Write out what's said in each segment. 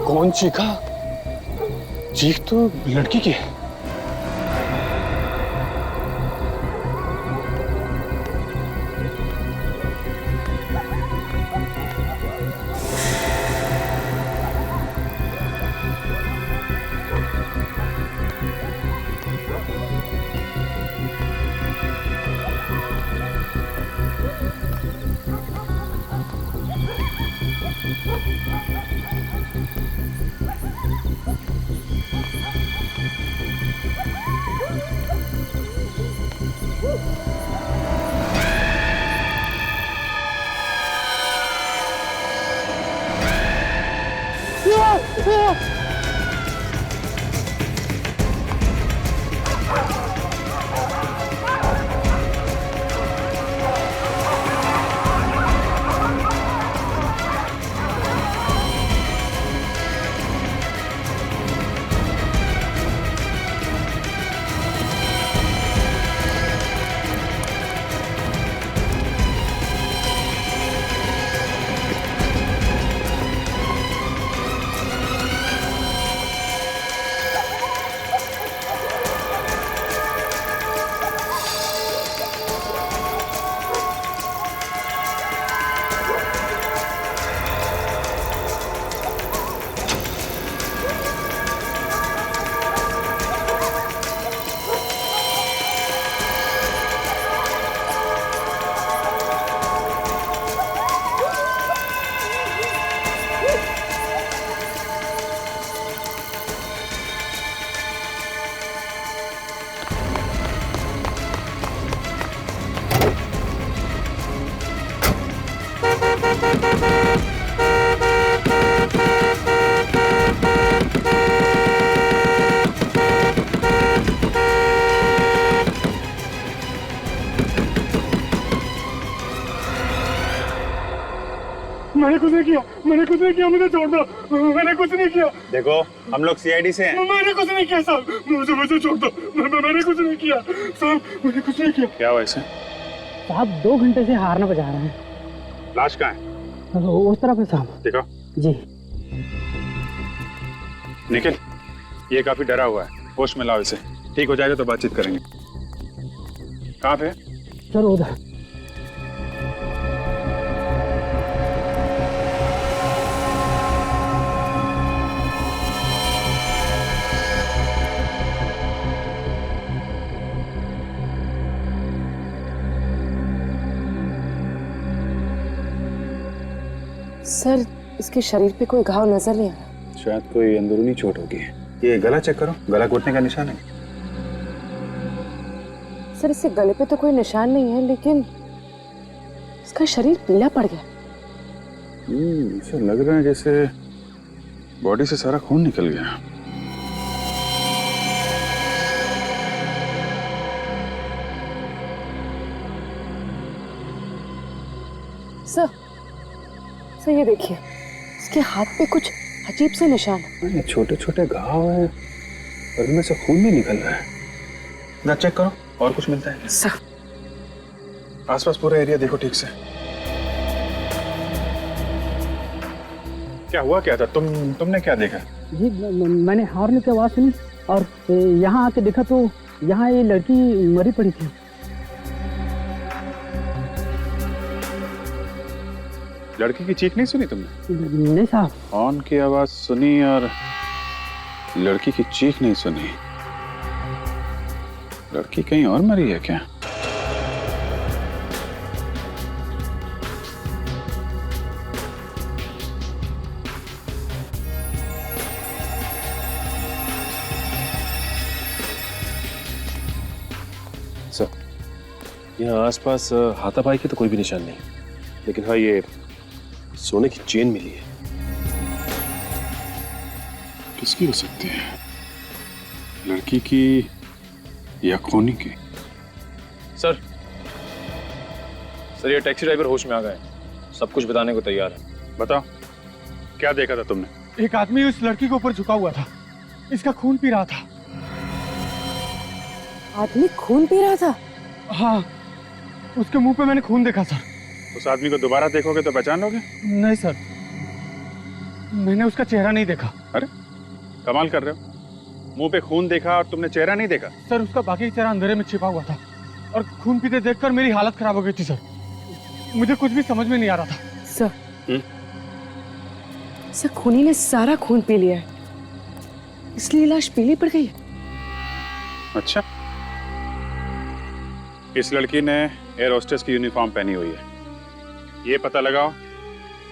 कौन चीखा? चीख तो लड़की की है। मैंने कुछ नहीं किया, मैंने कुछ नहीं किया, मुझे छोड़ दो, मैंने कुछ नहीं किया। देखो हम लोग सीआईडी से हैं। मैंने कुछ नहीं किया साहब, मुझे छोड़ दो, मैंने कुछ नहीं किया साहब, मैंने कुछ नहीं किया। क्या हुआ इसे? साहब 2 घंटे से हारना बजा रहे हैं। लाश कहाँ है? उस तरफ है साहब। देखो जी। निखिल, ये काफी डरा हुआ है, होश में लाओ इसे। ठीक हो जाएगा तो बातचीत करेंगे। कहाँ पे? सर उधर। सर, इसके शरीर पे कोई घाव नजर नहीं आ रहा। शायद कोई अंदरूनी चोट होगी। ये गला चेक करो, गला घोटने का निशान है। सर, इससे गले पे तो कोई निशान नहीं है, लेकिन इसका शरीर पीला पड़ गया। इसे लग रहा है जैसे बॉडी से सारा खून निकल गया। सर ये देखिए, इसके हाथ पे कुछ अजीब से निशान है। ये छोटे छोटे घाव हैं और इनमें से खून भी निकल रहा है। ना चेक करो, और कुछ मिलता है? सर, आसपास पूरा एरिया देखो ठीक से। क्या हुआ, क्या था? तुमने क्या देखा? जी मैंने हॉर्न की आवाज़ सुनी और यहाँ आके देखा तो यहाँ ये लड़की मरी पड़ी थी। लड़की की चीख नहीं सुनी तुमने? नहीं साहब। हॉर्न की आवाज सुनी और लड़की की चीख नहीं सुनी। लड़की कहीं और मरी है क्या? सर, यहाँ आसपास हाथापाई की तो कोई भी निशान नहीं, लेकिन हाँ ये सोने की चेन मिली है। किसकी हो सकती है? लड़की की या खूनी की? सर, सर ये टैक्सी ड्राइवर होश में आ गए, सब कुछ बताने को तैयार है। बताओ, क्या देखा था तुमने? एक आदमी उस लड़की के ऊपर झुका हुआ था, इसका खून पी रहा था। आदमी खून पी रहा था? हाँ, उसके मुंह पे मैंने खून देखा सर। उस आदमी को दोबारा देखोगे तो पहचान लोगे? नहीं सर, मैंने उसका चेहरा नहीं देखा। अरे कमाल कर रहे हो, मुंह पे खून देखा और तुमने चेहरा नहीं देखा? सर उसका बाकी चेहरा अंधेरे में छिपा हुआ था और खून पीते देखकर मेरी हालत खराब हो गई थी सर। मुझे कुछ भी समझ में नहीं आ रहा था। सर, सर खूनी ने सारा खून पी लिया है, इसलिए लाश पीली पड़ गई। अच्छा, इस लड़की ने एयर होस्टेस की यूनिफॉर्म पहनी हुई है। ये पता लगाओ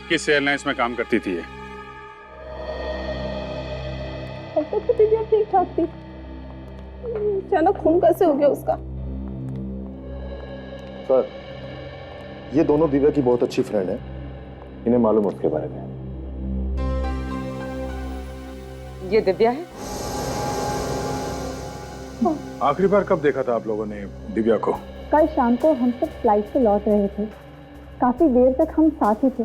किस एयरलाइंस में काम करती थी ये। अब तक तो दिव्या ठीक ठाक थी, अचानक खून कैसे हो गया उसका? सर, ये दोनों दिव्या की बहुत अच्छी फ्रेंड है, इन्हें मालूम है उसके बारे में। ये दिव्या है? आखिरी बार कब देखा था आप लोगों ने दिव्या को? कल शाम को हम सब फ्लाइट से लौट रहे थे, काफी देर तक हम साथ ही थे।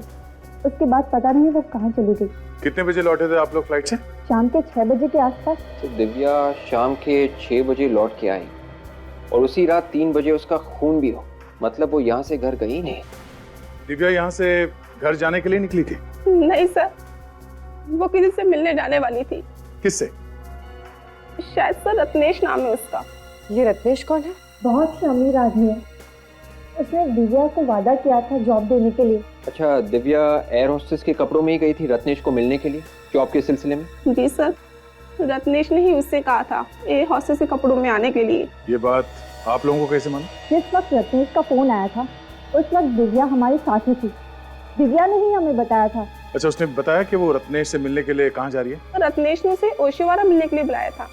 उसके बाद पता नहीं वो कहाँ चली गई। कितने बजे लौटे थे आप लोग फ्लाइट से? शाम के 6 बजे के आसपास। तो दिव्या शाम के 6 बजे लौट के आई और उसी रात 3 बजे उसका खून भी हो, मतलब वो यहाँ से घर गई नहीं। दिव्या यहाँ से घर जाने के लिए निकली थी? नहीं सर, वो किसी से मिलने जाने वाली थी। किससे? शायद सर रत्नेश नाम है उसका। ये रत्नेश कौन है? बहुत ही अमीर आदमी है, उसने दिव्या को वादा किया था जॉब देने के लिए। अच्छा, दिव्या एयर होस्टेस के कपड़ों में ही गई थी रत्नेश को मिलने के लिए जॉब के सिलसिले में? जी सर, रत्नेश ने ही उससे कहा था एयर होस्टेस के कपड़ों में आने के लिए। ये बात आप लोगों को कैसे मालूम? जिस वक्त रत्नेश का फोन आया था उस वक्त दिव्या हमारे साथ ही थी, दिव्या ने ही हमें बताया था। अच्छा, उसने बताया कि वो रत्नेश से मिलने के लिए कहाँ जा रही है? रत्नेश ने उसे ओशिवारा मिलने के लिए बुलाया था।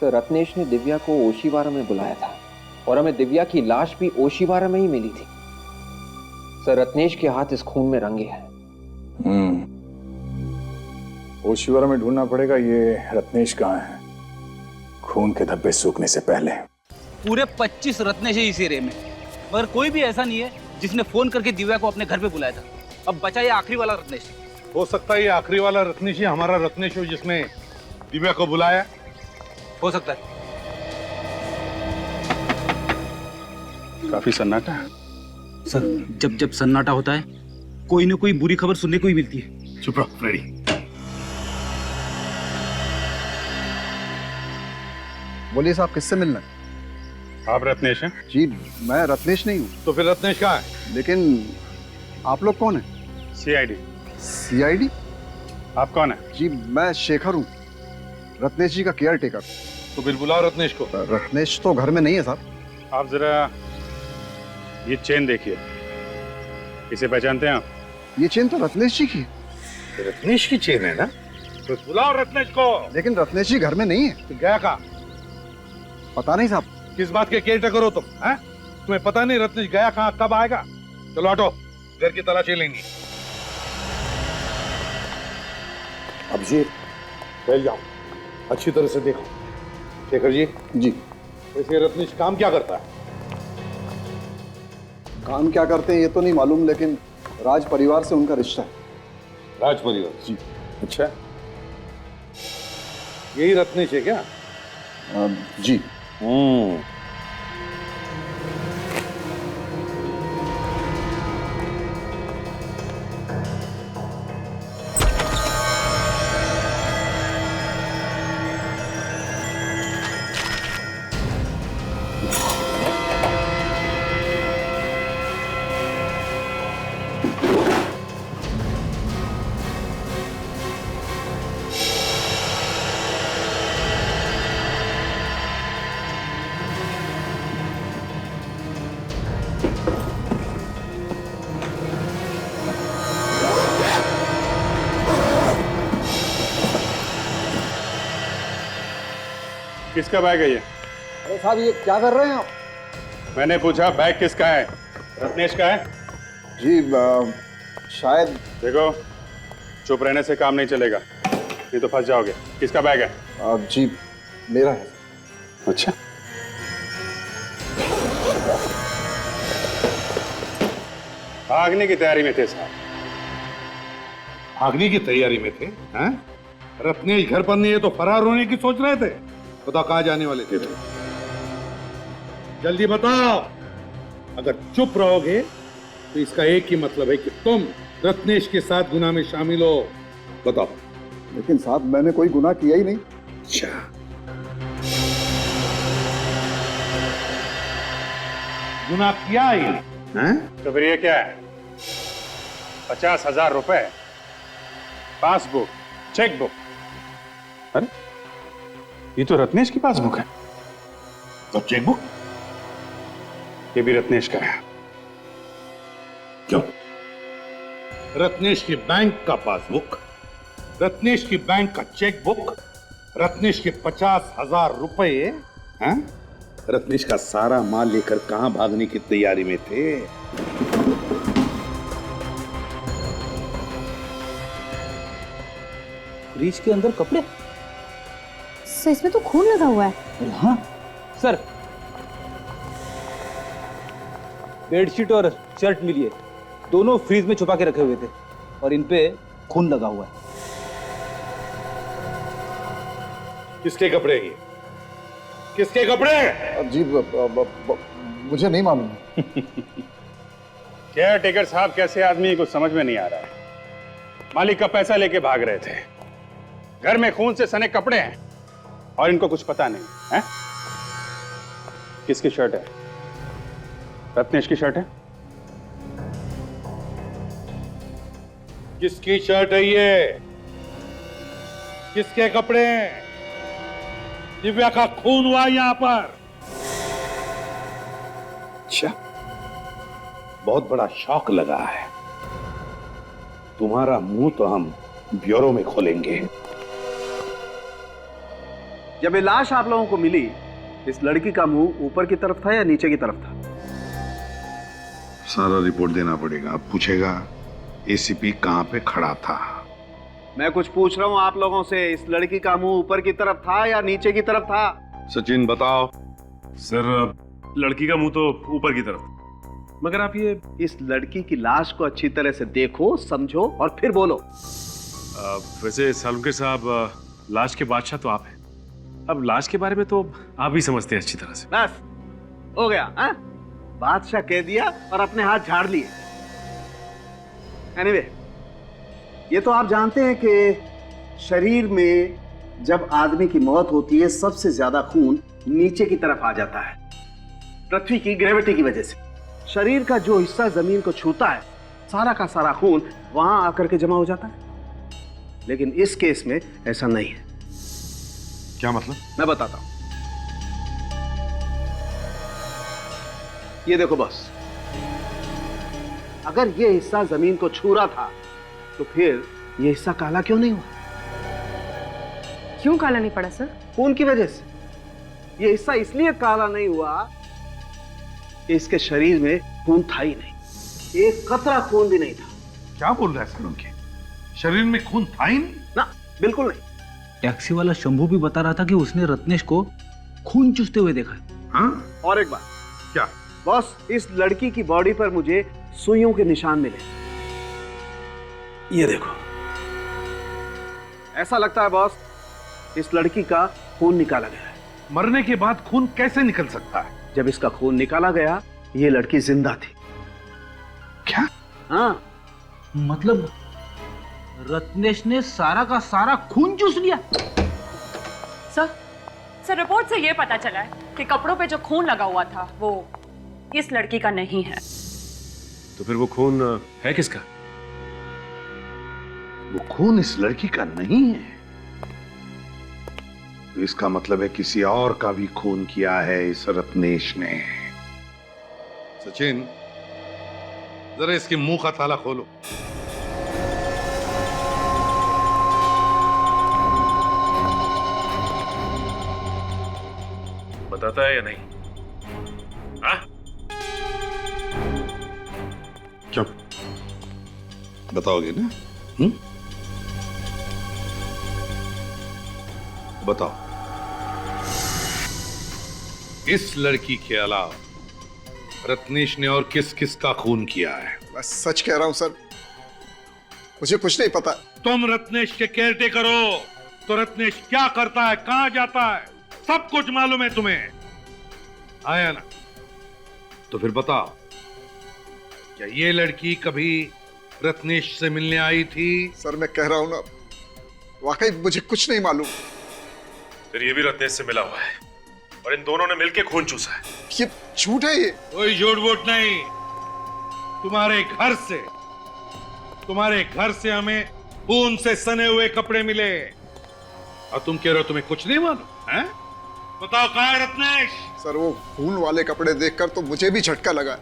तो रत्नेश ने दिव्या को ओशिवारा में बुलाया था और हमें दिव्या की लाश भी ओशिवारा में ही मिली थी। सर, रत्नेश के हाथ इस खून में रंगे हैं। ओशिवारा में ढूंढना पड़ेगा ये रत्नेश कहाँ है, खून के धब्बे सूखने से पहले। पूरे 25 रत्नेश है इस एरिया में, मगर कोई भी ऐसा नहीं है जिसने फोन करके दिव्या को अपने घर पे बुलाया था। अब बचा ये आखिरी वाला रत्नेश। हो सकता है ये आखिरी वाला रत्नेश ही हमारा रत्नेश हो जिसने दिव्या को बुलाया। हो सकता है। काफी सन्नाटा है। सर, जब जब सन्नाटा होता है कोई ना कोई बुरी खबर सुनने को ही मिलती है। चुप रहो फ्रेडी। बोलिए साहब, किससे मिलना है? आप रत्नेश हैं? जी, मैं रत्नेश नहीं हूँ। तो फिर रत्नेश कहाँ है? लेकिन आप लोग कौन हैं? CID। CID? आप कौन है? जी, मैं शेखर हूँ, रत्नेश जी का केयर टेकर। तो फिर बुलाओ रत्नेश को। रत्नेश तो घर में नहीं है साहब। आप जरा ये चेन देखिए, इसे पहचानते हैं आप? ये चेन तो रत्नेश जी की है। रत्नेश की चेन है ना? तो बुलाओ रत्नेश को। लेकिन रत्नेश जी घर में नहीं है। तो गया कहाँ? पता नहीं साहब। किस बात के केयर टेकर हो तुम? हैं? तुम्हें पता नहीं रत्नेश गया कहाँ, कब आएगा? चलो हटो, घर की तलाशी लेंगे। अब जी बैठ जाओ, अच्छी तरह से देखो। शेखर जी। जी। वैसे रत्नेश काम क्या करता है? काम क्या करते हैं ये तो नहीं मालूम, लेकिन राज परिवार से उनका रिश्ता है। राज परिवार? जी। अच्छा, यही रत्नेश है क्या? जी। किसका बैग है ये? अरे साहब, ये क्या कर रहे हैं आप? मैंने पूछा बैग किसका है? रत्नेश का है? जी, शायद। देखो, चुप रहने से काम नहीं चलेगा, नहीं तो फंस जाओगे। किसका बैग है? जी, मेरा है। अच्छा, भागने की तैयारी में थे साहब। भागने की तैयारी में थे? हैं? रत्नेश घर पर नहीं है तो फरार होने की सोच रहे थे? बताओ कहाँ जाने वाले थे? जल्दी बताओ। अगर चुप रहोगे तो इसका एक ही मतलब है कि तुम रत्नेश के साथ गुनाह में शामिल हो। बताओ। लेकिन साहब मैंने कोई गुनाह किया ही नहीं। अच्छा, गुनाह किया ही नहीं, हैं? तो फिर ये क्या है? 50,000 रुपए, पासबुक, चेकबुक। अरे ये तो रत्नेश की पासबुक है। तो चेकबुक ये भी रत्नेश का है। क्यों? रत्नेश की बैंक का पासबुक, रत्नेश की बैंक का चेकबुक, रत्नेश के 50,000 रुपए, हैं? रत्नेश का सारा माल लेकर कहां भागने की तैयारी में थे? फ्रिज के अंदर कपड़े? सर इसमें तो खून लगा हुआ है। हाँ सर, बेडशीट और शर्ट मिली है, दोनों फ्रीज में छुपा के रखे हुए थे और इन पे खून लगा हुआ है। किसके कपड़े ये? किसके कपड़े? जी मुझे नहीं मालूम। केयर टेकर साहब कैसे आदमी है, कुछ समझ में नहीं आ रहा है। मालिक का पैसा लेके भाग रहे थे, घर में खून से सने कपड़े हैं और इनको कुछ पता नहीं है। किसकी शर्ट है? रत्नेश की शर्ट है। किसकी शर्ट है ये? किसके कपड़े हैं? दिव्या का खून हुआ यहां पर। अच्छा, बहुत बड़ा शौक लगा है। तुम्हारा मुंह तो हम ब्यूरो में खोलेंगे। जब ये लाश आप लोगों को मिली, इस लड़की का मुंह ऊपर की तरफ था या नीचे की तरफ था? सारा रिपोर्ट देना पड़ेगा। अब पूछेगा एसीपी कहां पे खड़ा था। मैं कुछ पूछ रहा हूं आप लोगों से, इस लड़की का मुंह ऊपर की तरफ था या नीचे की तरफ था? सचिन बताओ। सर लड़की का मुंह तो ऊपर की तरफ, मगर आप ये इस लड़की की लाश को अच्छी तरह से देखो, समझो और फिर बोलो। वैसे सालुंके साहब, लाश के बादशाह तो आप हैं। अब लाश के बारे में तो आप ही समझते हैं अच्छी तरह से। बस हो गया, हाँ? बादशाह कह दिया और अपने हाथ झाड़ लिए। एनीवे, ये तो आप जानते हैं कि शरीर में जब आदमी की मौत होती है सबसे ज्यादा खून नीचे की तरफ आ जाता है, पृथ्वी की ग्रेविटी की वजह से। शरीर का जो हिस्सा जमीन को छूता है, सारा का सारा खून वहां आकर के जमा हो जाता है। लेकिन इस केस में ऐसा नहीं है। क्या मतलब? मैं बताता हूं। ये देखो बॉस, अगर ये हिस्सा जमीन को छू रहा था तो फिर ये हिस्सा काला क्यों नहीं हुआ? क्यों काला नहीं पड़ा सर? खून की वजह से। ये हिस्सा इसलिए काला नहीं हुआ कि इसके शरीर में खून था ही नहीं, एक कतरा खून भी नहीं था। क्या बोल रहा है सर? उनके शरीर में खून था ही नहीं? ना, बिल्कुल नहीं। टैक्सी वाला शंभू भी बता रहा था कि उसने रत्नेश को खून चूसते हुए देखा है। हाँ? और एक बात। क्या? बॉस, इस लड़की की बॉडी पर मुझे सुइयों के निशान मिले। ये देखो, ऐसा लगता है बॉस इस लड़की का खून निकाला गया है। मरने के बाद खून कैसे निकल सकता है? जब इसका खून निकाला गया, ये लड़की जिंदा थी। क्या? हाँ, मतलब रत्नेश ने सारा का सारा खून चूस लिया? सर रिपोर्ट से ये पता चला है कि कपड़ों पे जो खून लगा हुआ था वो इस लड़की का नहीं है। तो फिर वो खून है किसका? वो खून इस लड़की का नहीं है तो इसका मतलब है किसी और का भी खून किया है इस रत्नेश ने। सचिन, जरा इसके मुंह का ताला खोलो। बताता है या नहीं? हाँ? क्यों? बताओगे ना? बताओ। इस लड़की के अलावा रत्नेश ने और किस किस का खून किया है? मैं सच कह रहा हूं सर, मुझे कुछ नहीं पता। तुम रत्नेश के केयरटेकर हो, तो रत्नेश क्या करता है, कहां जाता है, सब कुछ मालूम है तुम्हें। आया ना? तो फिर बताओ, क्या ये लड़की कभी रत्नेश से मिलने आई थी? सर मैं कह रहा हूं ना, वाकई मुझे कुछ नहीं मालूम। फिर ये भी रत्नेश से मिला हुआ है और इन दोनों ने मिलकर खून चूसा है। ये झूठ है। ये कोई झूठ वूठ नहीं। तुम्हारे घर से हमें खून से सने हुए कपड़े मिले और तुम कह रहे हो तुम्हें कुछ नहीं मालूम है? बताओ कहाँ है रत्नेश? सर वो खून वाले कपड़े देखकर तो मुझे भी झटका लगा।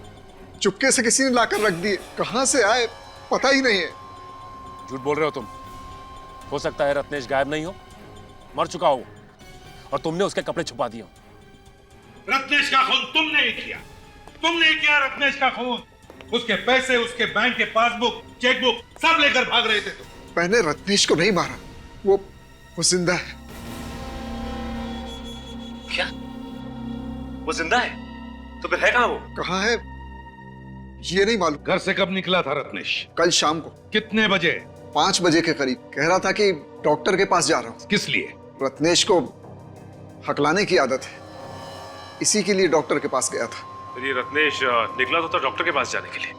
चुपके से किसी ने लाकर रख दिए, कहां से आए पता ही नहीं है। झूठ बोल रहे हो तुम। हो सकता है रत्नेश गायब नहीं हो, मर चुका हो और तुमने उसके कपड़े छुपा दिए हो। रत्नेश का खून तुमने ही किया। तुमने किया रत्नेश का खून। उसके पैसे, उसके बैंक के पासबुक, चेकबुक सब लेकर भाग रहे थे तुम। मैंने रत्नेश को नहीं मारा, वो जिंदा है। क्या? वो जिंदा है? तो फिर है कहां वो? कहां है ये नहीं मालूम। घर से कब निकला था रत्नेश? कल शाम को। कितने बजे? 5 बजे के करीब। कह रहा था कि डॉक्टर के पास जा रहा हूं। किस लिए? रत्नेश को हकलाने की आदत है, इसी के लिए डॉक्टर के पास गया था। फिर ये रत्नेश निकला तो था डॉक्टर के पास जाने के लिए,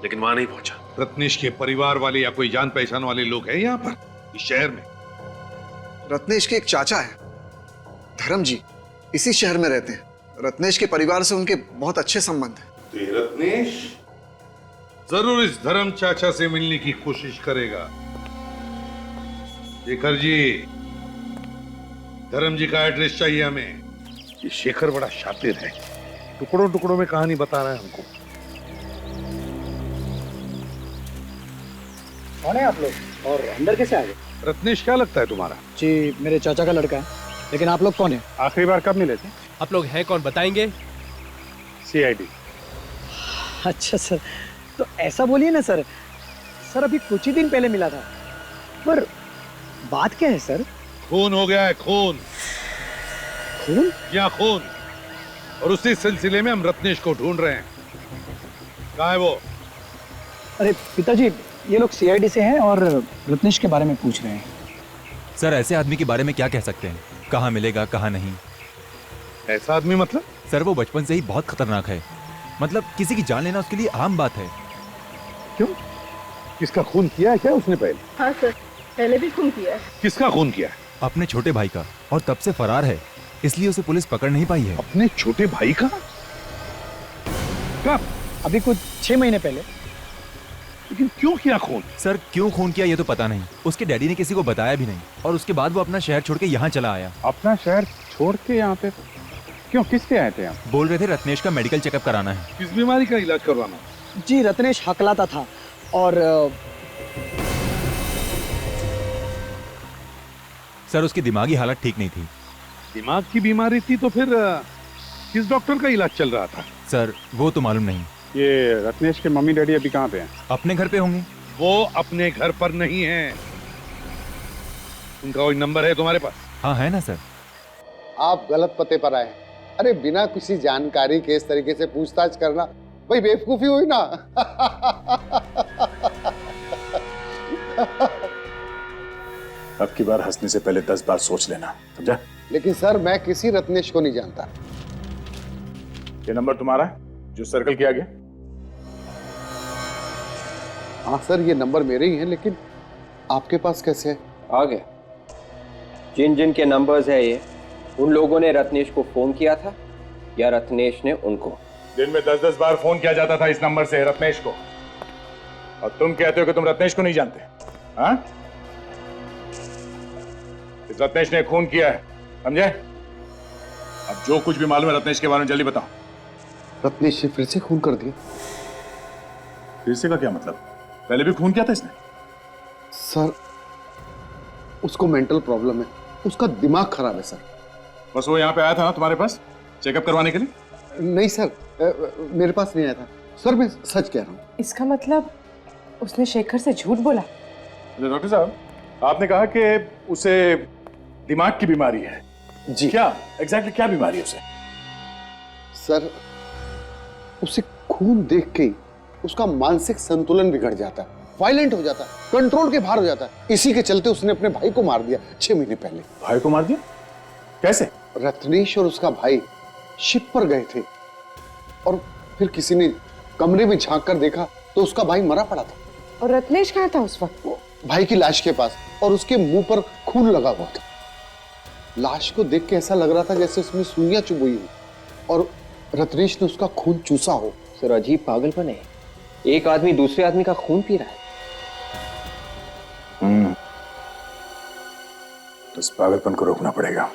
लेकिन वहां नहीं पहुंचा। रत्नेश के परिवार वाले या कोई जान पहचान वाले लोग हैं यहाँ पर इस शहर में? रत्नेश के एक चाचा है, धर्म जी, इसी शहर में रहते हैं। रत्नेश के परिवार से उनके बहुत अच्छे संबंध हैं। तो ये रत्नेश जरूर इस धर्म चाचा से मिलने की कोशिश करेगा। शेखर जी, धर्म जी का एड्रेस चाहिए हमें। ये शेखर बड़ा शातिर है, टुकड़ों टुकड़ों में कहानी बता रहा है हमको। कौन है आप लोग और अंदर कैसे आ गए? रत्नेश क्या लगता है तुम्हारा? जी मेरे चाचा का लड़का है, लेकिन आप लोग कौन है? आखिरी बार कब मिले थे? आप लोग हैं कौन बताएंगे? CID। अच्छा सर, तो ऐसा बोलिए ना सर। सर अभी कुछ ही दिन पहले मिला था, पर बात क्या है सर? खून हो गया है, खून। खून? या खून, और उसी सिलसिले में हम रत्नेश को ढूंढ रहे हैं। कहाँ है वो? अरे पिताजी, ये लोग CID से हैं और रत्नेश के बारे में पूछ रहे हैं। सर ऐसे आदमी के बारे में क्या कह सकते हैं, कहाँ मिलेगा कहाँ नहीं। ऐसा आदमी मतलब? सर वो बचपन से ही बहुत खतरनाक है, मतलब किसी की जान लेना उसके लिए आम बात है। क्यों? किसका खून किया है क्या उसने पहले? हाँ सर, पहले भी खून किया है। किसका खून किया है? अपने छोटे भाई का, और तब से फरार है, इसलिए उसे पुलिस पकड़ नहीं पाई है। अपने छोटे भाई का? कब? अभी कुछ 6 महीने पहले। लेकिन क्यों किया खून? सर क्यों खून किया ये तो पता नहीं, उसके डैडी ने किसी को बताया भी नहीं, और उसके बाद वो अपना शहर छोड़ के यहाँ चला आया। अपना शहर छोड़ के यहाँ पे? क्यों, किस लिए आए थे यहाँ? बोल रहे थे रत्नेश का मेडिकल चेकअप कराना है। किस बीमारी का इलाज करवाना? जी रत्नेश हकलाता था और सर उसकी दिमागी हालत ठीक नहीं थी। दिमाग की बीमारी थी तो फिर किस डॉक्टर का इलाज चल रहा था? सर वो तो मालूम नहीं। ये रत्नेश के मम्मी डैडी अभी कहाँ पे हैं? अपने घर पे होंगे। वो अपने घर पर नहीं है। उनका कोई नंबर है तुम्हारे पास? हाँ है ना सर। आप गलत पते पर आए। अरे बिना किसी जानकारी के इस तरीके से पूछताछ करना भाई बेवकूफी हुई ना। अब की बार हंसने से पहले 10 बार सोच लेना, समझा? लेकिन सर मैं किसी रत्नेश को नहीं जानता। ये नंबर तुम्हारा है जो सर्कल किया गया? हाँ सर ये नंबर मेरे ही है, लेकिन आपके पास कैसे है? आ गया। जिन जिन के नंबर्स है ये, उन लोगों ने रत्नेश को फोन किया था या रत्नेश ने उनको? दिन में 10-10 बार फोन किया जाता था इस नंबर से रत्नेश को, और तुम कहते हो कि तुम रत्नेश को नहीं जानते? हाँ? इस रत्नेश ने खून किया है, समझे? अब जो कुछ भी मालूम है रत्नेश के बारे में जल्दी बताओ। रत्नेश ने फिर से खून कर दिया? फिर से का क्या मतलब? पहले भी खून किया था इसने? सर उसको मेंटल प्रॉब्लम है, उसका दिमाग खराब है सर। बस वो यहाँ पे आया था ना तुम्हारे पास चेकअप करवाने के लिए? नहीं सर, मेरे पास नहीं आया था सर, मैं सच कह रहा हूँ। इसका मतलब उसने शेखर से झूठ बोला? डॉक्टर साहब आपने कहा कि उसे दिमाग की बीमारी है। जी क्या एग्जैक्टली क्या बीमारी है उसे? सर उसे खून देख के ही उसका मानसिक संतुलन बिगड़ जाता है, वायलेंट हो जाता है, कंट्रोल के बाहर हो जाता है। इसी के चलते उसने अपने भाई को मार दिया 6 महीने पहले। भाई को मार दिया? कैसे? रत्नेश और उसका भाई शिप पर गए थे और फिर किसी ने कमरे में झांक कर देखा तो उसका भाई मरा पड़ा था। और रत्नेश कहाँ था उस वक्त? भाई की लाश के पास, और उसके मुंह पर खून लगा हुआ था। लाश को देख के ऐसा लग रहा था जैसे उसमें सुइयां चुभ हुई हो और रत्नेश ने उसका खून चूसा हो। सर अजीब पागलपन है, एक आदमी दूसरे आदमी का खून पी रहा है। तो इस पागलपन को रोकना पड़ेगा।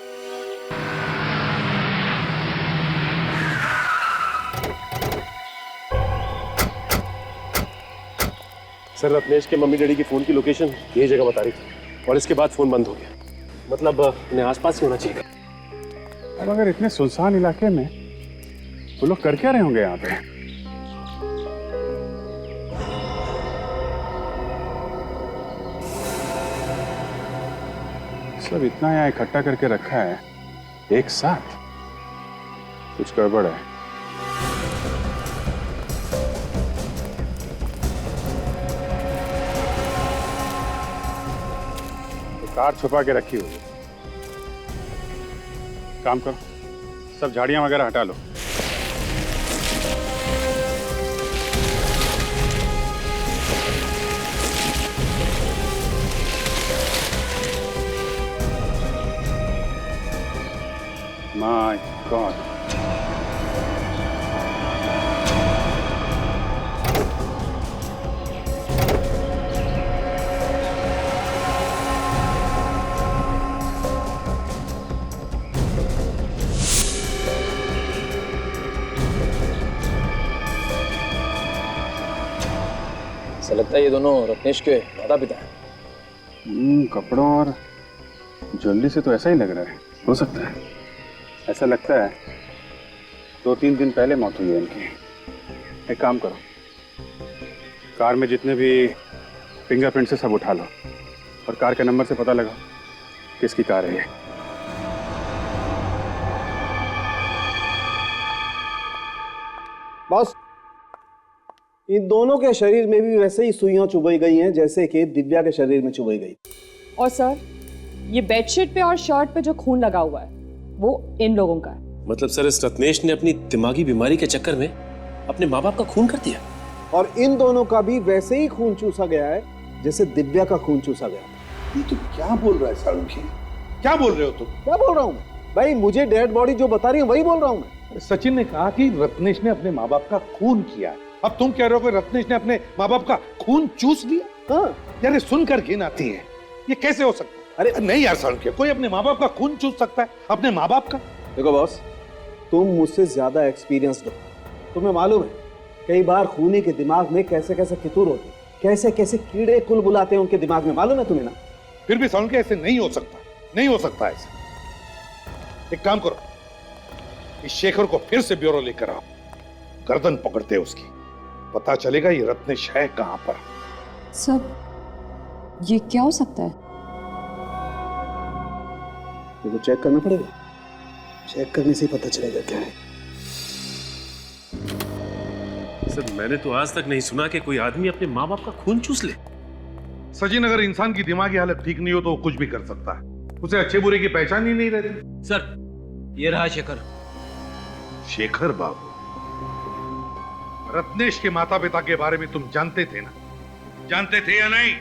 सर रत्नेश के मम्मी डैडी की फोन की लोकेशन यही जगह बता रही थी और इसके बाद फोन बंद हो गया। मतलब इन्हें आसपास ही होना चाहिए। अब अगर इतने सुनसान इलाके में वो लोग कर क्या रहे होंगे यहाँ पे? सब इतना यहाँ इकट्ठा करके रखा है एक साथ, कुछ गड़बड़ है। तो कार छुपा के रखी हुई है। काम करो, सब झाड़ियां वगैरह हटा लो। My God. ऐसा लगता है ये दोनों रत्नेश के माता पिता हैं। कपड़ों और ज्वेलरी से तो ऐसा ही लग रहा है। हो सकता है, ऐसा लगता है 2-3 दिन पहले मौत हुई है इनकी। एक काम करो, कार में जितने भी फिंगरप्रिंट से सब उठा लो और कार के नंबर से पता लगाओ किसकी कार है ये। बॉस, इन दोनों के शरीर में भी वैसे ही सुइयां चुभाई गई हैं जैसे कि दिव्या के शरीर में चुभाई गई। और सर, ये बेडशीट पे और शर्ट पे जो खून लगा हुआ है वो इन लोगों का है। मतलब सर इस रत्नेश ने अपनी दिमागी बीमारी के चक्कर में अपने माँ बाप का खून कर दिया। और इन दोनों का भी वैसे ही खून चूसा गया है जैसे दिव्या का खून चूसा गया। ये तुम क्या बोल रहा है सालुंखी? क्या बोल रहे हो तुम? क्या बोल रहा हूँ मैं? भाई मुझे डेड बॉडी जो बता रही है वही बोल रहा हूँ मैं। सचिन ने कहा कि रत्नेश ने अपने माँ बाप का खून किया। अब तुम कह रहे हो कि रत्नेश ने अपने माँ बाप का खून चूस लिया? हाँ यार, सुनकर घिन आती है। ये कैसे हो सकता है? अरे नहीं यार सालुंखी, कोई अपने माँ बाप का खून चूस सकता है? अपने माँ बाप का? देखो बॉस, तुम मुझसे ज्यादा एक्सपीरियंस्ड हो, तुम्हें मालूम है कई बार खूनी के दिमाग में कैसे कैसे फितूर होते हैं, कैसे कैसे कीड़े कुल बुलाते हैं उनके दिमाग में, मालूम है तुम्हें ना? फिर भी सालुंखी ऐसे नहीं हो सकता, नहीं हो सकता ऐसे। एक काम करो, इस शेखर को फिर से ब्यूरो लेकर आओ, गर्दन पकड़ते उसकी, पता चलेगा ये रत्नेश है कहां पर। सर, ये क्या हो सकता है? ये तो चेक करना पड़ेगा, चेक करने से ही पता चलेगा क्या है। सर मैंने तो आज तक नहीं सुना कि कोई आदमी अपने माँ बाप का खून चूस ले। सचिन, अगर इंसान की दिमागी हालत ठीक नहीं हो तो वो कुछ भी कर सकता है। उसे अच्छे बुरे की पहचान ही नहीं रहती। सर, ये रहा शेखर। शेखर बाबू, रत्नेश के माता पिता के बारे में तुम जानते थे ना? जानते थे या नहीं?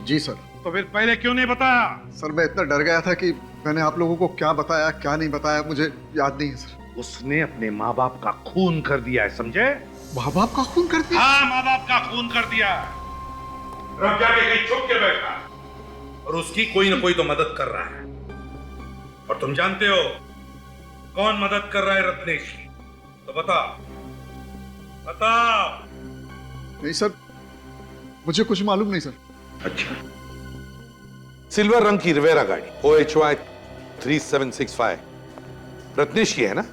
जी सर। तो फिर पहले क्यों नहीं बताया? सर मैं इतना डर गया था कि मैंने आप लोगों को क्या बताया क्या नहीं बताया मुझे याद नहीं है सर। उसने अपने माँ बाप का खून कर दिया है, समझे? माँ बाप का खून कर दिया? हाँ, माँ बाप का खून कर दिया। रब जाके कहीं छुप के बैठा और उसकी कोई ना कोई तो मदद कर रहा है। और तुम जानते हो कौन मदद कर रहा है रत्नेश की? तो बताओ, बताओ। नहीं सर, मुझे कुछ मालूम नहीं सर। अच्छा, सिल्वर रंग की रिवेरा गाड़ी OHY 3765 रत्नेश की है ना?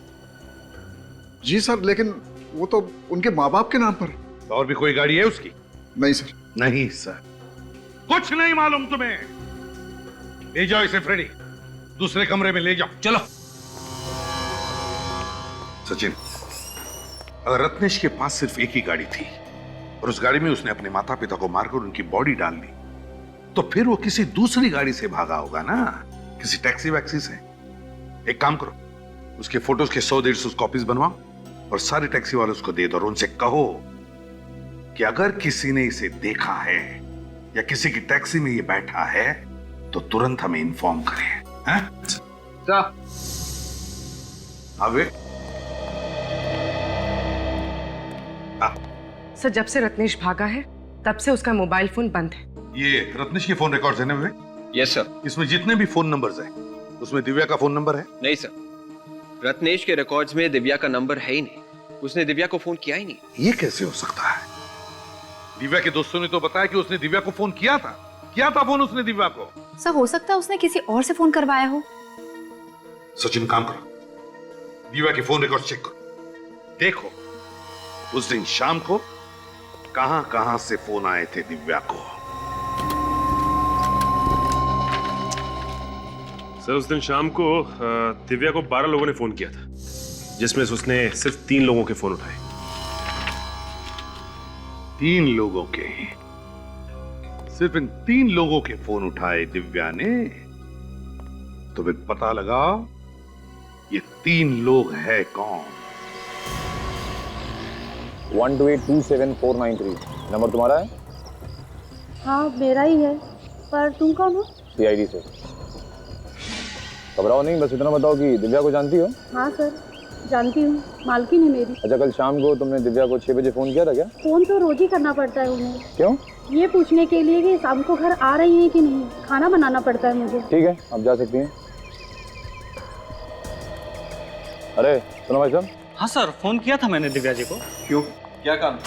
जी सर, लेकिन वो तो उनके माँ बाप के नाम पर। तो और भी कोई गाड़ी है उसकी? नहीं सर। नहीं सर, कुछ नहीं मालूम तुम्हें। ले जाओ इसे फ्रेडी, दूसरे कमरे में ले जाओ। चलो। सचिन, अगर रत्नेश के पास सिर्फ एक ही गाड़ी थी और उस गाड़ी में उसने अपने माता पिता को मारकर उनकी बॉडी डाल दी, तो फिर वो किसी दूसरी गाड़ी से भागा होगा ना, किसी टैक्सी वैक्सी से। एक काम करो, उसके फोटोज के 100-150 कॉपीज बनवाओ और सारे टैक्सी वालों को दे दो और उनसे कहो कि अगर किसी ने इसे देखा है या किसी की टैक्सी में ये बैठा है तो तुरंत हमें इन्फॉर्म करें। हैं? आगे। सर, जब से रत्नेश भागा है तब से उसका मोबाइल फोन बंद है। ये रत्नेश के फोन रिकॉर्ड्स है ना विवेक? Yes sir. इसमें जितने भी फोन नंबर्स हैं उसमें दिव्या का फोन नंबर है? नहीं सर, रत्नेश के रिकॉर्ड्स में दिव्या का नंबर है ही नहीं। उसने दिव्या को फोन किया ही नहीं। ये कैसे हो सकता है? दिव्या के दोस्तों ने तो बताया कि उसने दिव्या को फोन किया था फोन उसने दिव्या को। सर हो सकता है उसने किसी और से फोन करवाया हो। सचिन, काम करो, दिव्या के फोन रिकॉर्ड चेक करो, देखो उस दिन शाम को कहां से फोन आए थे दिव्या को। सर, उस दिन शाम को दिव्या को 12 लोगों ने फोन किया था, जिसमें से उसने सिर्फ 3 लोगों के फोन उठाए। 3 लोगों के? सिर्फ इन 3 लोगों के फोन उठाए दिव्या ने? तो फिर पता लगाओ ये 3 लोग है कौन। 12827 नंबर तुम्हारा है? हाँ मेरा ही है, पर तुम कौन हो? CID से। घबराओ नहीं, बस इतना बताओ कि दिव्या को जानती हो? हाँ सर जानती हूँ, मालकिन है मेरी। अच्छा, कल शाम को तुमने दिव्या को 6 बजे फोन किया था क्या? फोन तो रोज ही करना पड़ता है उन्हें। क्यों? ये पूछने के लिए कि शाम को घर आ रही है कि नहीं, खाना बनाना पड़ता है मुझे। ठीक है, आप जा सकती हैं। अरे सुनो भाई साहब। हाँ सर, फोन किया था मैंने दिव्या जी को। क्यों, क्या काम?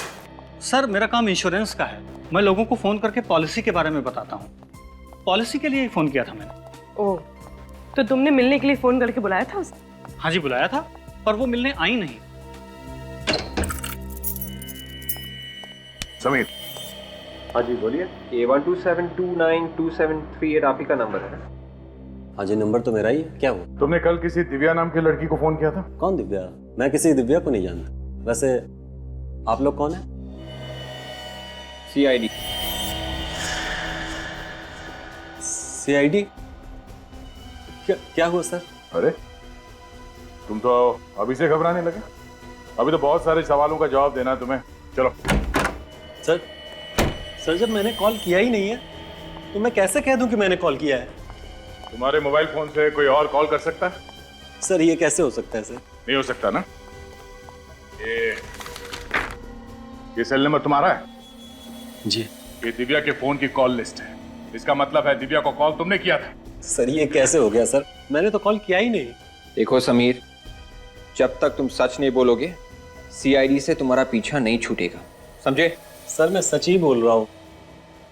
सर मेरा काम इंश्योरेंस का है, मैं लोगों को फोन करके पॉलिसी के बारे में बताता हूँ। पॉलिसी के लिए ही फोन किया था मैंने। ओह, तो तुमने मिलने के लिए फोन करके बुलाया था उसे? हाँ जी बुलाया था, पर वो मिलने आई नहीं। समीर। हाँ जी बोलिए। A127292738 आप ही का नंबर है? हाँ जी, नंबर तो मेरा ही है। क्या हुआ? तुमने कल किसी दिव्या नाम की लड़की को फोन किया था? कौन दिव्या? मैं किसी दिव्या को नहीं जानता। वैसे आप लोग कौन है? CID। CID? क्या हुआ सर? अरे तुम तो अभी से घबराने लगे। अभी तो बहुत सारे सवालों का जवाब देना है तुम्हें। चलो। सर जब मैंने कॉल किया ही नहीं है तो मैं कैसे कह दूं कि मैंने कॉल किया है? तुम्हारे मोबाइल फोन से कोई और कॉल कर सकता है? सर ये कैसे हो सकता है सर? नहीं हो सकता ना। ये सेल नंबर तुम्हारा है? जी। ये दिव्या के फोन की कॉल लिस्ट है। इसका मतलब है दिव्या को कॉल तुमने किया था। सर ये कैसे हो गया सर? मैंने तो कॉल किया ही नहीं। देखो समीर, जब तक तुम सच नहीं बोलोगे CID से तुम्हारा पीछा नहीं छूटेगा, समझे? सर मैं सच ही बोल रहा हूँ।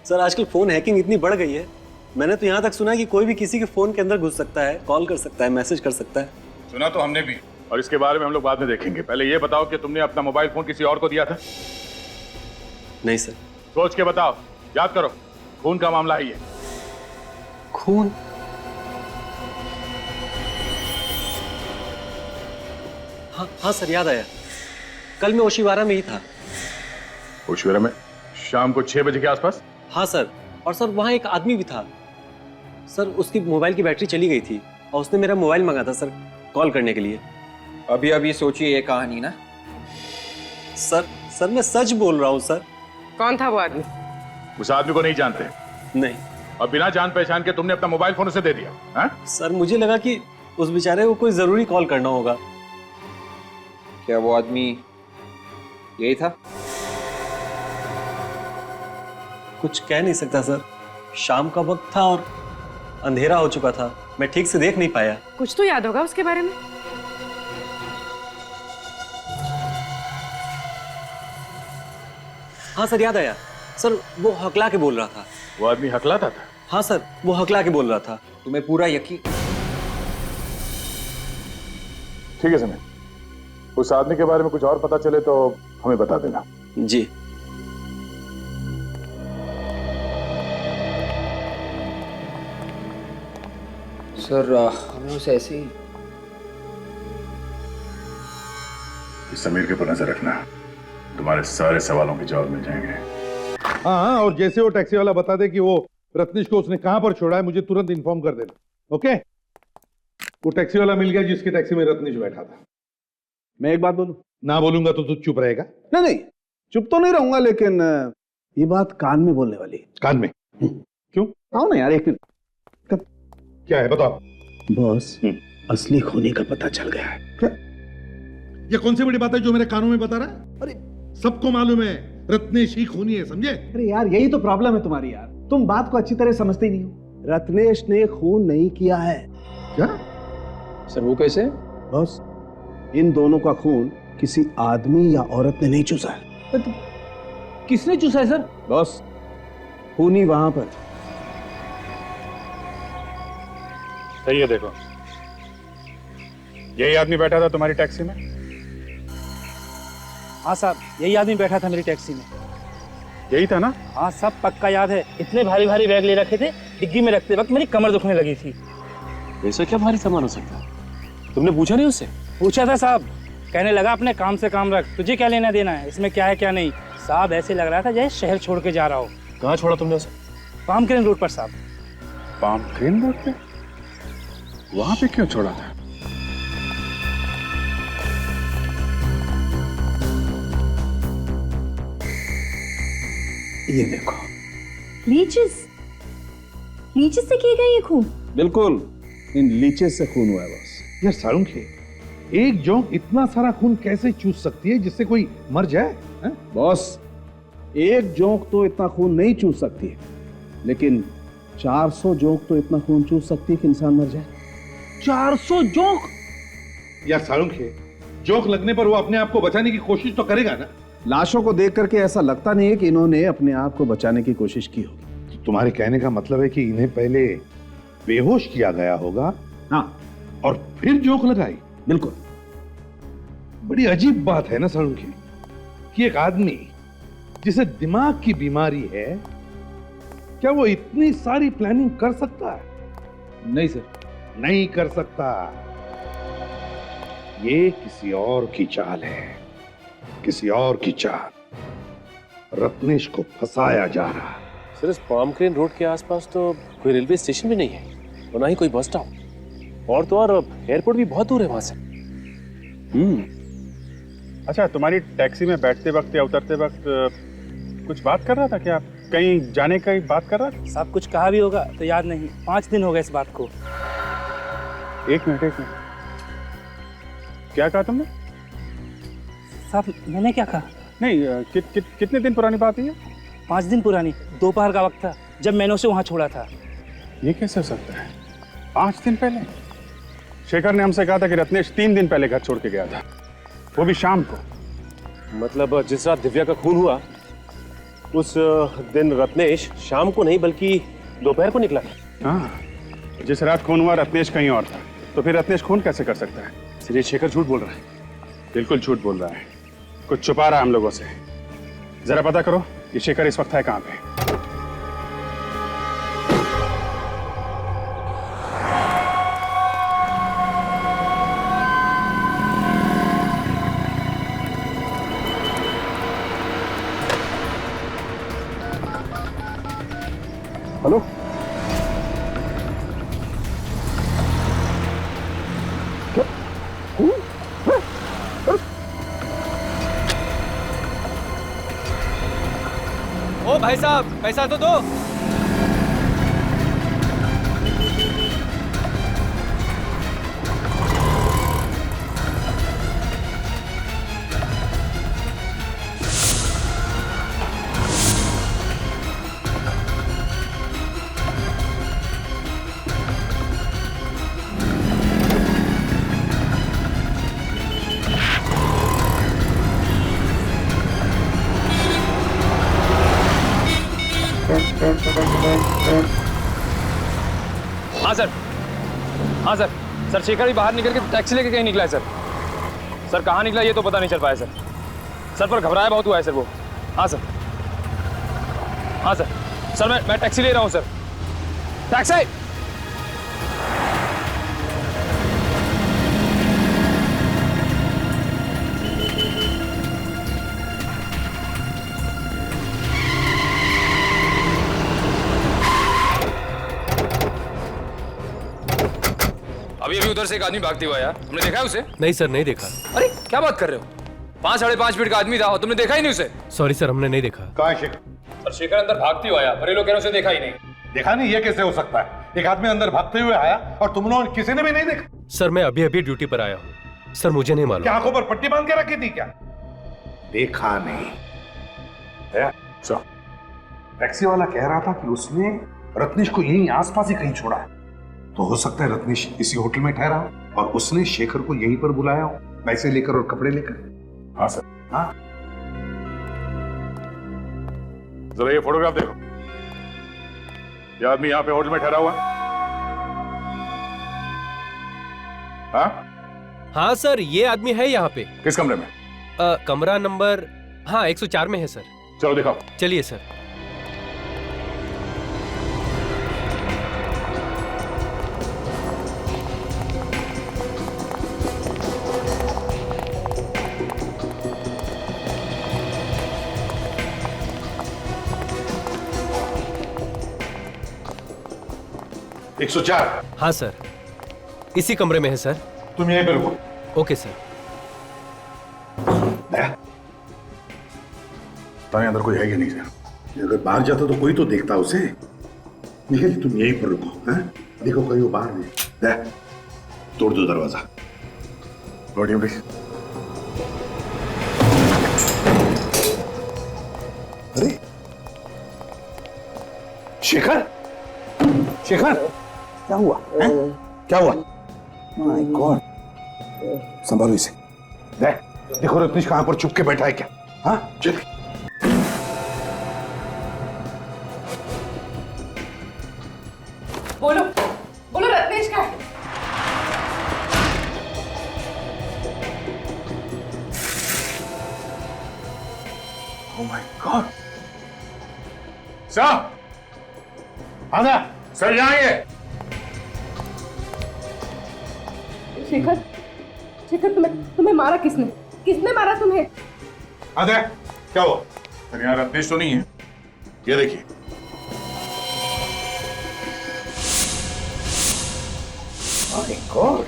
सर आजकल फोन हैकिंग इतनी बढ़ गई है, मैंने तो यहाँ तक सुना है कि कोई भी किसी के फोन के अंदर घुस सकता है, कॉल कर सकता है, मैसेज कर सकता है। सुना तो हमने भी, और इसके बारे में हम लोग बाद में देखेंगे। पहले ये बताओ कि तुमने अपना मोबाइल फोन किसी और को दिया था? नहीं सर। सोच के बताओ, याद करो, खून का मामला है ये। खून? हाँ सर याद आया, कल मैं ओशिवारा में ही था। ओशिवारा में? शाम को 6 बजे के आसपास? हाँ सर, और सर वहाँ एक आदमी भी था। सर उसकी मोबाइल की बैटरी चली गई थी और उसने मेरा मोबाइल मंगा था सर कॉल करने के लिए। अभी सोचिए ये कहानी ना। सर मैं सच बोल रहा हूँ सर। कौन था वो आदमी? उस आदमी को नहीं जानते? नहीं। और बिना जान पहचान के तुमने अपना मोबाइल फोन उसे दे दिया? हा? सर मुझे लगा कि उस बेचारे को कोई जरूरी कॉल करना होगा। क्या वो आदमी यही था? कुछ कह नहीं सकता सर, शाम का वक्त था और अंधेरा हो चुका था, मैं ठीक से देख नहीं पाया। कुछ तो याद होगा उसके बारे में। हाँ सर याद आया, सर वो हकला के बोल रहा था। वो आदमी हकलाता था? हाँ सर वो हकला के बोल रहा था। तुम्हें पूरा यकीन? ठीक है समय, उस आदमी के बारे में कुछ और पता चले तो हमें बता देना। जी। सर हमें उसे ऐसे ही इस समीर के ऊपर नजर रखना, तुम्हारे सारे सवालों के जवाब मिल जाएंगे। हाँ, और जैसे वो टैक्सी वाला बता दे कि वो रत्नेश को उसने कहां पर छोड़ा है, मुझे तुरंत इन्फॉर्म कर देना। ओके? वो टैक्सी वाला मिल गया जिसकी टैक्सी में रत्नेश बैठा था। मैं एक बात बोलूं? ना बोलूंगा तो तू चुप रहेगा? नहीं नहीं, चुप तो नहीं रहूंगा, लेकिन ये बात कान में बोलने वाली है। कान में? क्यों? आओ ना यार, एक मिनट। क्या है बताओ। बॉस, असली खूनी का पता चल गया है। क्या? ये कौन सी बड़ी बात है जो मेरे कानों में बता रहा है? अरे सबको मालूम है रत्नेश ही खूनी है, समझे? अरे यार, यही तो प्रॉब्लम है तुम्हारी यार, तुम बात को अच्छी तरह समझते ही नहीं हो। रत्नेश ने खून नहीं किया है। क्या? सर वो कैसे? बॉस, इन दोनों का खून किसी आदमी या औरत ने नहीं चूसा है। किसने चूसा है सर? बॉस, खूनी वहां पर। सही है, देखो यही आदमी बैठा था तुम्हारी टैक्सी में? हाँ साहब, यही आदमी बैठा था मेरी टैक्सी में। यही था ना? हाँ सब पक्का याद है। इतने भारी भारी बैग ले रखे थे, डिग्गी में रखते वक्त मेरी कमर दुखने लगी थी। ऐसा क्या भारी सामान हो सकता है? तुमने पूछा नहीं उससे? पूछा था साहब, कहने लगा अपने काम से काम रख, तुझे क्या लेना देना है, इसमें क्या है क्या नहीं। साहब ऐसे लग रहा था जैसे शहर छोड़ के जा रहा हो। कहाँ छोड़ा तुमने उसे? पाम क्रेन रोड पर साहब। पाम क्रेन रोड पे? वहां पे क्यों छोड़ा था? ये देखो, लीचेस से किए गए ये खून? बिल्कुल, इन लीचेस से खून हुआ है बॉस। यार सारुंखे, एक जोंक इतना सारा खून कैसे चूस सकती है जिससे कोई मर जाए? बॉस, एक जोंक तो इतना खून नहीं चूस सकती है, लेकिन 400 जोंक तो इतना खून चूस सकती है कि इंसान मर जाए। 400 जोंक? यार सारुंखे, जोंक लगने पर वो अपने आप को बचाने की कोशिश तो करेगा ना? लाशों को देख करके ऐसा लगता नहीं है कि इन्होंने अपने आप को बचाने की कोशिश की होगी। तो तुम्हारे कहने का मतलब है कि इन्हें पहले बेहोश किया गया होगा, हाँ, और फिर जोंक लगाई? बिल्कुल। बड़ी अजीब बात है ना सारुंखे, कि एक आदमी जिसे दिमाग की बीमारी है, क्या वो इतनी सारी प्लानिंग कर सकता है? नहीं सर, नहीं कर सकता। ये किसी और की चाल है, किसी और की चाल। रत्नेश को फंसाया जा रहा है। सर इस पाम क्रेन रोड के आसपास तो कोई रेलवे स्टेशन भी नहीं है और ना ही कोई बस स्टॉप, और तो और एयरपोर्ट भी बहुत दूर है वहां से। अच्छा, तुम्हारी टैक्सी में बैठते वक्त या उतरते वक्त कुछ बात कर रहा था क्या? कहीं जाने का बात कर रहा था? साहब कुछ कहा भी होगा तो याद नहीं, 5 दिन हो गए इस बात को। एक मिनट, क्या कहा तुमने? साहब मैंने क्या कहा? नहीं, कितने दिन पुरानी बात है? 5 दिन पुरानी, दोपहर का वक्त था जब मैंने उसे वहां छोड़ा था। ये कैसे हो सकता है? 5 दिन पहले? शेखर ने हमसे कहा था कि रत्नेश 3 दिन पहले घर छोड़ के गया था, वो भी शाम को। मतलब जिस रात दिव्या का खून हुआ उस दिन रत्नेश शाम को नहीं बल्कि दोपहर को निकला था। हाँ, जिस रात खून हुआ रत्नेश कहीं और था, तो फिर रत्नेश खून कैसे कर सकता है? सिर्फ शेखर झूठ बोल रहा है। बिल्कुल झूठ बोल रहा है, कुछ छुपा रहा है हम लोगों से। जरा पता करो ये शेखर इस वक्त है कहां पे। हेलो, ओ भाई साहब, पैसा तो दो। हाँ सर, हाँ सर। सर शेखर भी बाहर निकल के टैक्सी लेके कहीं निकला है सर। सर कहाँ निकला ये तो पता नहीं चल पाया सर। सर पर घबराया बहुत हुआ है सर वो। हाँ सर, हाँ सर। सर मैं टैक्सी ले रहा हूँ सर। टैक्सी। अभी अभी उधर से एक आदमी भागते हुआ आया, तुमने देखा है उसे? नहीं सर, नहीं देखा। अरे क्या बात कर रहे हो? 5-5.5 फीट का आदमी था और तुमने देखा ही नहीं उसे? सॉरी सर, हमने नहीं देखा। कहाँ है शेखर? सर शेखर अंदर भागते हुआ आया, पर ये लोग कह रहे हैं उसे देखा ही नहीं। देखा नहीं? ये कैसे हो सकता है? एक आदमी अंदर भागते हुए आया और तुम लोग किसी ने भी नहीं देखा? सर मैं अभी अभी ड्यूटी पर आया हूँ सर, मुझे नहीं मालूम। क्या आंखों पर पट्टी बांध के रखी थी क्या? देखा नहीं? टैक्सी वाला कह रहा था कि उसने रत्नेश को यहीं आसपास ही कहीं छोड़ा है, तो हो सकता है रत्नेश इसी होटल में ठहरा हो और उसने शेखर को यहीं पर बुलाया हो, पैसे लेकर और कपड़े लेकर। हाँ सर। हाँ, जरा ये फोटोग्राफ देखो। ये आदमी यहाँ पे होटल में ठहरा हुआ है? हाँ सर, ये आदमी है यहाँ पे। किस कमरे में? कमरा नंबर 104 में है सर। चलो दिखाओ। चलिए सर। एक 104। हाँ सर, इसी कमरे में है सर। तुम यहीं पे रुको। Okay sir. ताने अंदर कोई है कि नहीं सर? अगर बाहर जाता तो कोई तो देखता उसे। निखिल तुम यहीं पर रुको, हैं? देखो कहीं वो बाहर नहीं। तोड़ दो दरवाजा। लौटिए प्लीज। अरे शेखर, शेखर क्या हुआ? क्या हुआ? माय गॉड, संभालो इसे। देखो रत्नेश कहां पर चुप के बैठा है क्या? हाँ चल। बोलो बोलो, रत्नेश का है? Oh my God. सर आना। सर यहाँ आइए। शेखर, शेखर तुम्हें मारा किसने? किसने मारा तुम्हें? आधा क्या हुआ? सर यहाँ रत्नेश तो नहीं है। ये देखिए। माय गॉड,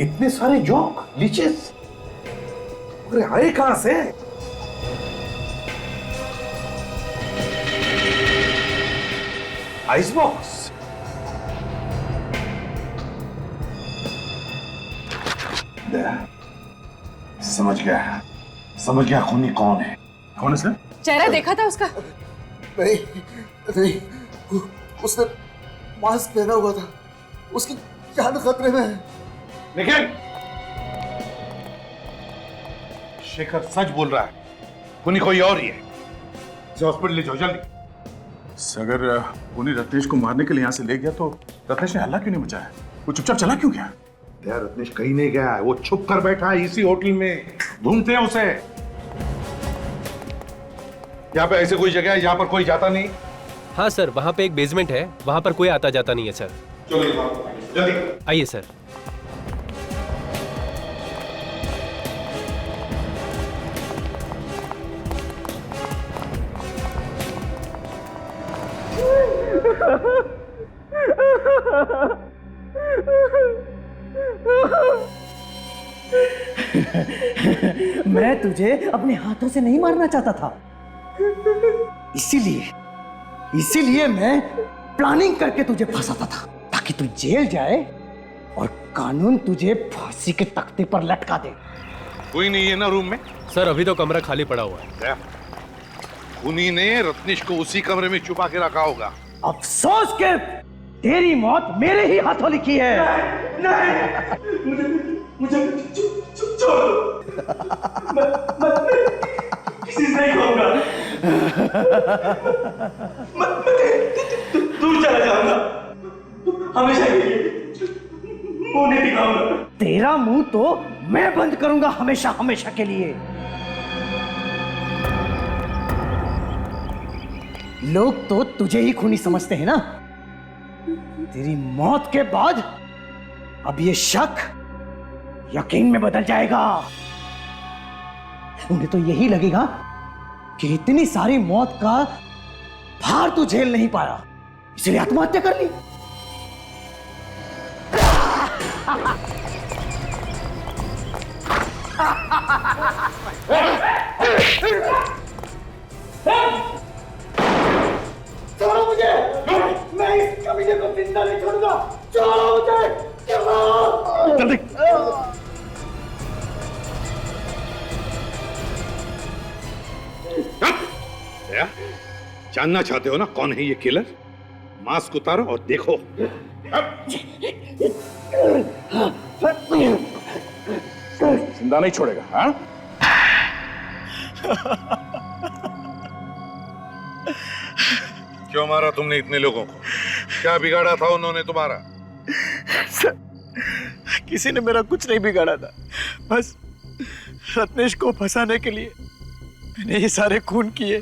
इतने सारे जोक लीचेस, अरे आए कहां से? Ice box. समझ गया खूनी कौन है। कौन है सर? चेहरा देखा था उसका? नहीं नहीं, उसने मास्क पहना हुआ था, उसकी जान खतरे में है। निखिल, शेखर सच बोल रहा है, खूनी कोई और ही है। इसे हॉस्पिटल ले जाओ जल्दी। अगर खूनी रत्नेश को मारने के लिए यहाँ से ले गया तो रत्नेश ने हल्ला क्यों नहीं मचाया? वो चुपचाप चला क्यों गया? यार रत्नेश कहीं नहीं गया है, वो छुप कर बैठा है इसी होटल में। ढूंढते हैं उसे। यहाँ पे ऐसे कोई जगह है यहाँ पर कोई जाता नहीं? हाँ सर, वहाँ पे एक बेसमेंट है, वहाँ पर कोई आता जाता नहीं है सर। चलो जल्दी आइए सर। मैं तुझे अपने हाथों से नहीं मारना चाहता था, इसीलिए मैं प्लानिंग करके तुझे फंसाता था, ताकि तू जेल जाए और कानून तुझे फांसी के तख्ते पर लटका दे। कोई नहीं है ना रूम में? सर अभी तो कमरा खाली पड़ा हुआ है। खूनी ने रत्नेश को उसी कमरे में छुपा के रखा होगा। अफसोस के तेरी मौत मेरे ही हाथों लिखी है। मुझे छोड़, मैं किसी से नहीं कहूंगा। मैं दूर चला जाऊंगा, हमेशा के लिए मुंह नहीं दिखाऊंगा। तेरा मुंह तो मैं बंद करूंगा हमेशा हमेशा के लिए। लोग तो तुझे ही खूनी समझते हैं ना। तेरी मौत के बाद अब ये शक यकीन में बदल जाएगा। उन्हें तो यही लगेगा कि इतनी सारी मौत का भार तू झेल नहीं पाया, इसलिए आत्महत्या कर ली। छोड़ो मुझे, मैं इस कमीने को जिंदा नहीं छोड़ूंगा। छोड़ो मुझे, जल्दी। क्या जानना चाहते हो ना कौन है ये किलर? मास्क उतारो और देखो। जिंदा नहीं छोड़ेगा। हाँ? क्यों मारा तुमने इतने लोगों को? क्या बिगाड़ा था उन्होंने तुम्हारा? सर, किसी ने मेरा कुछ नहीं बिगाड़ा था, बस रत्नेश को फंसाने के लिए मैंने ये सारे खून किए।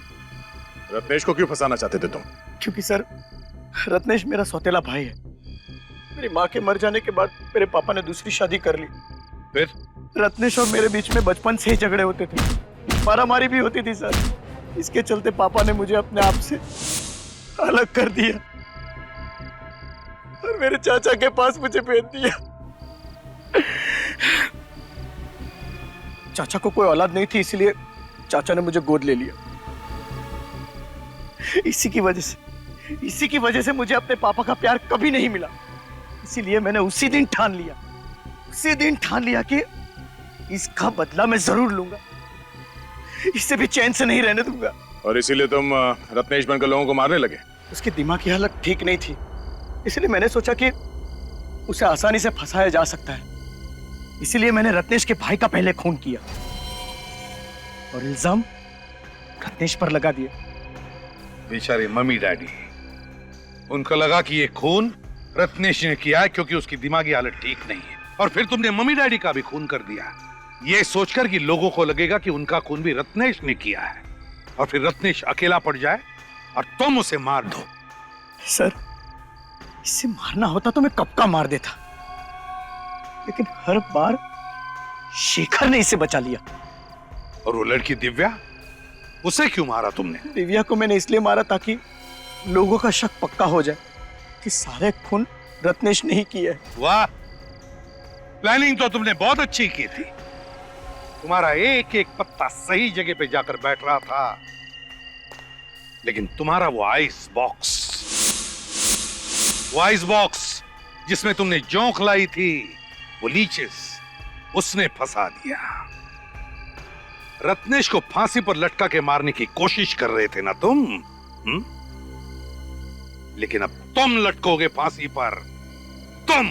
रत्नेश को क्यों फंसाना चाहते थे तुम? क्योंकि सर, रत्नेश मेरा सौतेला भाई है। मेरी माँ के मर जाने के बाद मेरे पापा ने दूसरी शादी कर ली। फिर रत्नेश और मेरे बीच में बचपन से ही झगड़े होते थे, मारामारी भी होती थी सर। इसके चलते पापा ने मुझे अपने आप से अलग कर दिया और मेरे चाचा के पास मुझे भेज दिया। चाचा को कोई औलाद नहीं थी, इसलिए चाचा ने मुझे गोद ले लिया। इसी की वजह से मुझे अपने पापा का प्यार कभी नहीं मिला। इसीलिए मैंने उसी दिन ठान लिया कि इसका बदला मैं जरूर लूंगा। इससे भी चैन से नहीं रहने दूंगा। और इसीलिए तुम रत्नेश बनकर लोगों को मारने लगे? उसकी दिमाग की हालत ठीक नहीं थी, इसलिए मैंने सोचा कि उसे आसानी से फंसाया जा सकता है। इसीलिए मैंने रत्नेश के भाई का पहले खून किया और इल्जाम रत्नेश पर लगा दिया। बेचारे मम्मी डैडी, उनको लगा कि ये खून रत्नेश ने किया है क्योंकि उसकी दिमागी हालत ठीक नहीं है, और फिर तुमने मम्मी डैडी का भी खून कर दिया, ये सोचकर कि लोगों को लगेगा कि उनका खून भी रत्नेश ने किया है, और फिर रत्नेश अकेला पड़ जाए और तुम उसे मार दो। सर, इसे मारना होता तो मैं कब का मार देता, लेकिन हर बार शेखर ने इसे बचा लिया। और वो लड़की दिव्या, उसे क्यों मारा तुमने? दिव्या को मैंने इसलिए मारा ताकि लोगों का शक पक्का हो जाए कि सारे खून रत्नेश ने ही किए। वाह, प्लानिंग तो तुमने बहुत अच्छी की थी। तुम्हारा एक एक पत्ता सही जगह पे जाकर बैठ रहा था, लेकिन तुम्हारा वो आइस बॉक्स जिसमें तुमने जोंक लाई थी, वो लीचेस, उसने फंसा दिया। रत्नेश को फांसी पर लटका के मारने की कोशिश कर रहे थे ना तुम? लेकिन अब तुम लटकोगे फांसी पर, तुम।